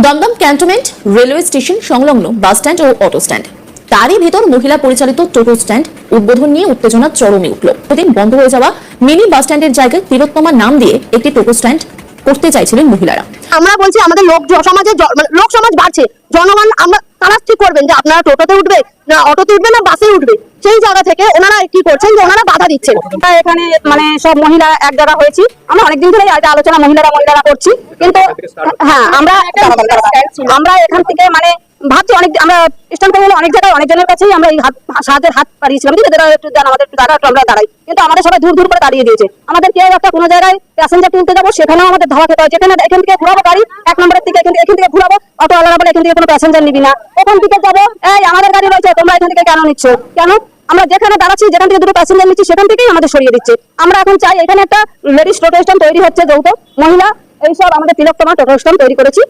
Dumdum cantonment railway station সংলগ্ন bus stand ও auto stand, তারই ভিতর মহিলা পরিচালিত টোটো স্ট্যান্ড উদ্বোধন নিয়ে উত্তেজনা চরমে উঠল। প্রতিদিন বন্ধ হয়ে যাওয়া মিনি বাস স্ট্যান্ডের জায়গায় তিলোত্তমা নাম দিয়ে একটি টোটো স্ট্যান্ড করতে চাইছিলেন মহিলারা। আমরা বলছি আমাদের লোক সমাজ বাড়ছে, জনগণ আমরা তারা ঠিক করবেন যে আপনারা টোটোতে উঠবে না অটোতে উঠবে না বাসে উঠবে। সেই জায়গা থেকে ওনারা কি করছেন যে ওনারা বাধা দিচ্ছেন। এখানে মানে সব মহিলা এক জায়গা হয়েছি, আমরা অনেকদিন ধরে এটা আলোচনা মহিলারা করছি, কিন্তু হ্যাঁ আমরা এখান থেকে মানে ভাবছি অনেক আমরা স্ট্যান্ড করে অনেক জায়গায় অনেকজনের কাছেই আমরা এই সাহায্যের হাত পাড়িয়েছিলাম যে একটু দেন আমাদের একটু দাঁড়া, আমরা দাঁড়াই, কিন্তু আমাদের সবাই দূর দূর করে দাঁড়িয়ে দিয়েছে। আমাদের কেউ একটা কোনো জায়গায় প্যাসেঞ্জার তুলতে যাবো সেখানেও আমাদের ধাওয়া খেতে হয়, যেখানে এখান থেকে ঘুরাবো গাড়ি 1 নম্বরের দিকে এখান থেকে ঘুরাবো, অটোওয়ালারা বলে এখান থেকে কোনো প্যাসেঞ্জার নিবি না, ওখান থেকে যাবো এই আমাদের গাড়ি রয়েছে তোমরা এখান থেকে কেন নিচ্ছ, কেন আমরা যেখানে দাঁড়াচ্ছি যেখান থেকে দুটো প্যাসেঞ্জার নিচ্ছি সেখান থেকেই আমাদের সরিয়ে দিচ্ছে। আমরা এখন চাই এখানে একটা লেডিস টোটো স্ট্যান্ড তৈরি হচ্ছে, যৌথ মহিলা এইসব আমাদের তিলোত্তমা টোটো স্ট্যান্ড তৈরি করেছি,